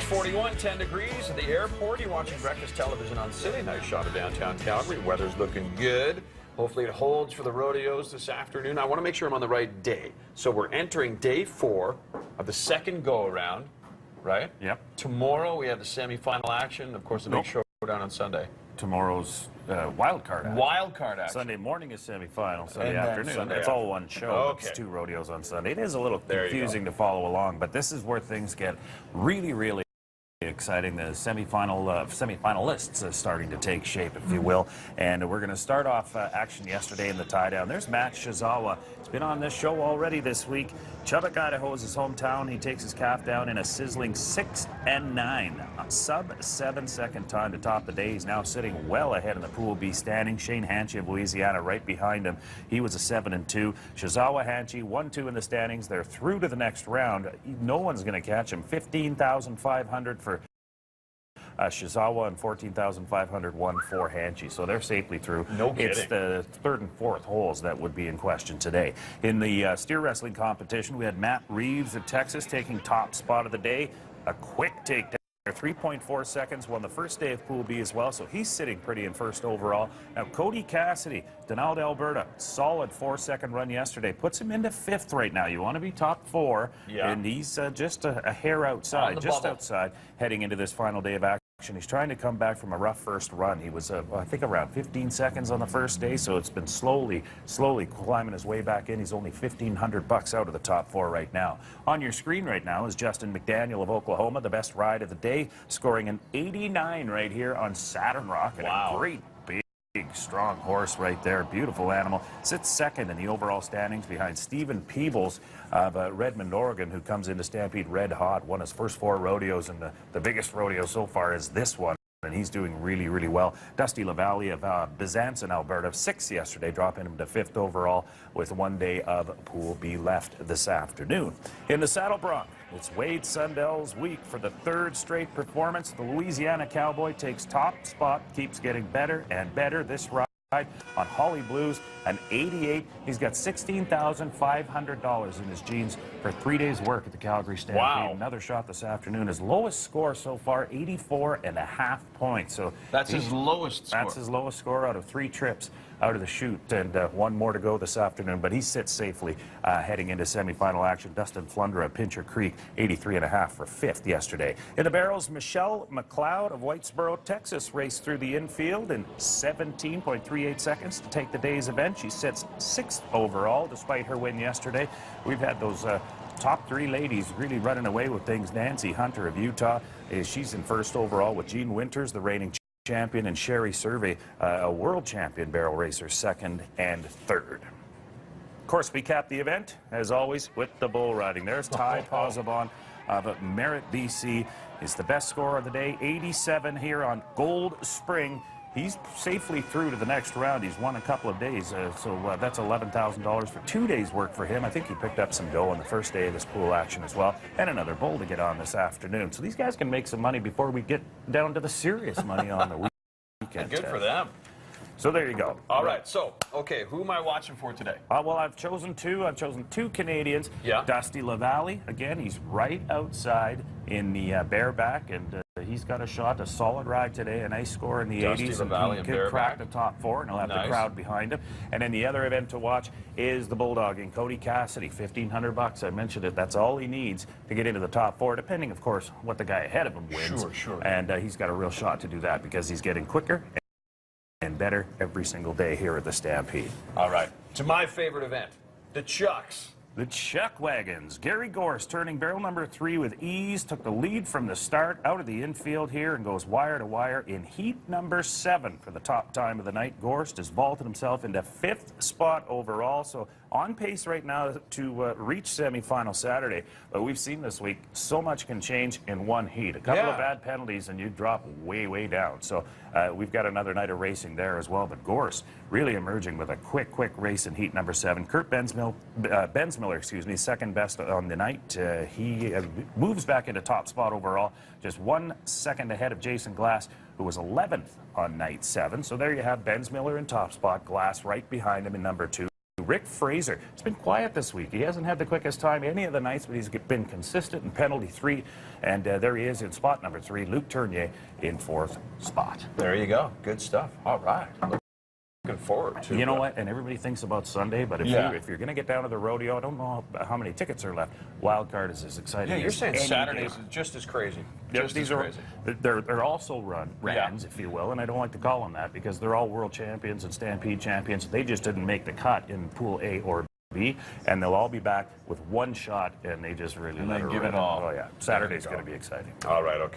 641, 10 degrees at the airport. You're watching Breakfast Television on City. Nice shot of downtown Calgary. Weather's looking good. Hopefully it holds for the rodeos this afternoon. I want to make sure I'm on the right day. So we're entering day 4 of the second go-around, right? Yep. Tomorrow we have the semifinal action. Of course, the big showdown on Sunday. Tomorrow's wild card action. Wild card action. Sunday morning is semifinal. Sunday And afternoon. Sunday It's all one show. Okay. It's 2 rodeos on Sunday. It is a little There you confusing to follow along, but this is where things get really, really exciting. The semifinalists are starting to take shape, if you will. And we're going to start off action yesterday in the tie-down. There's Matt Shizawa. He's been on this show already this week. Chubbuck, Idaho is his hometown. He takes his calf down in a sizzling 6-9. A sub-7 second time to top the day. He's now sitting well ahead in the Pool B standing. Shane Hanchey of Louisiana right behind him. He was a 7-2. Shizawa, Hanchey, 1-2 in the standings. They're through to the next round. No one's going to catch him. 15,500 for Shizawa and 14,501 for Hanchey. So they're safely through. No kidding. It's the 3rd and 4th holes that would be in question today. In the steer wrestling competition, we had Matt Reeves of Texas taking top spot of the day. A quick takedown. 3.4 seconds, won the first day of Pool B as well, so he's sitting pretty in first overall. Now, Cody Cassidy, Donald, Alberta, solid 4-second run yesterday, puts him into 5th right now. You want to be top 4, and he's just a hair outside, just outside, heading into this final day of action. He's trying to come back from a rough first run. He was, I think, around 15 seconds on the first day, so it's been slowly climbing his way back in. He's only $1,500 out of the top 4 right now. On your screen right now is Justin McDaniel of Oklahoma, the best ride of the day, scoring an 89 right here on Saturn Rock. And a great big, strong horse right there. Beautiful animal. Sits second in the overall standings behind Stephen Peebles of Redmond, Oregon, who comes into Stampede red hot. Won his first 4 rodeos, and the biggest rodeo so far is this one. And he's doing really, really well. Dusty LaValle of Byzance in Alberta, 6 yesterday, dropping him to 5th overall with 1 day of Pool B left this afternoon. In the saddle bronc, it's Wade Sundell's week for the 3rd straight performance. The Louisiana Cowboy takes top spot, keeps getting better and better this ride on Holly Blues, an 88. He's got $16,500 in his jeans for 3 days work at the Calgary Stampede. Wow. Another shot this afternoon. His lowest score so far, 84.5 points. So that's his lowest score. That's his lowest score out of 3 trips out of the chute, and 1 more to go this afternoon, but he sits safely heading into semifinal action. Dustin Flundra of Pincher Creek, 83.5 for 5th yesterday. In the barrels, Michelle McLeod of Whitesboro, Texas, raced through the infield in 17.38 seconds to take the day's event. She sits 6th overall despite her win yesterday. We've had those top 3 ladies really running away with things. Nancy Hunter of Utah, she's in 1st overall with Jean Winters, the reigning champion, and Sherry Survey, a world champion barrel racer, 2nd and 3rd. Of course, we cap the event, as always, with the bull riding. There's Ty Posabon of Merritt, BC. He's the best scorer of the day, 87 here on Gold Spring. He's safely through to the next round. He's won a couple of days, so that's $11,000 for 2 days' work for him. I think he picked up some dough on the first day of this pool action as well, and another bull to get on this afternoon. So these guys can make some money before we get down to the serious money on the weekend. Good for them. So there you go. All right. So, okay, who am I watching for today? Well, I've chosen 2. I've chosen 2 Canadians. Yeah. Dusty LaValle, again, he's right outside in the bareback, and he's got a shot, a solid ride today, a nice score in the Dusty 80s. LaValle and he could crack the top 4, and he'll have the crowd behind him. And then the other event to watch is the bulldogging. Cody Cassidy, $1,500. I mentioned it. That's all he needs to get into the top 4, depending, of course, what the guy ahead of him wins. Sure. And he's got a real shot to do that because he's getting quicker and better every single day here at the Stampede. All right. To my favorite event, the Chucks. The Chuck Wagons. Gary Gorst turning barrel number 3 with ease, took the lead from the start out of the infield here and goes wire to wire in heat number 7 for the top time of the night. Gorst has vaulted himself into 5th spot overall, so on pace right now to reach semifinal Saturday. But we've seen this week, so much can change in one heat. A couple of bad penalties and you drop way, way down. So we've got another night of racing there as well. But Gorst really emerging with a quick race in heat number 7. Kurt Bensmiller, second best on the night. He moves back into top spot overall, just 1 second ahead of Jason Glass, who was 11th on night 7. So there you have Bensmiller in top spot, Glass right behind him in number 2. Rick Fraser. It's been quiet this week. He hasn't had the quickest time any of the nights, but he's been consistent in penalty 3. And there he is in spot number 3. Luke Tournier in 4th spot. There you go. Good stuff. All right. Looking forward to. You know what? And everybody thinks about Sunday, but if you're going to get down to the rodeo, I don't know how many tickets are left. Wild card is as exciting. Yeah, you're as saying any Saturdays game. is just as crazy. Yeah, Just these as are crazy. they're also rans, if you will, and I don't like to call them that because they're all world champions and Stampede champions. They just didn't make the cut in Pool A or B, and they'll all be back with one shot, and they just really let give it rip. all. Oh yeah, Saturday's going to be exciting. All right. Okay.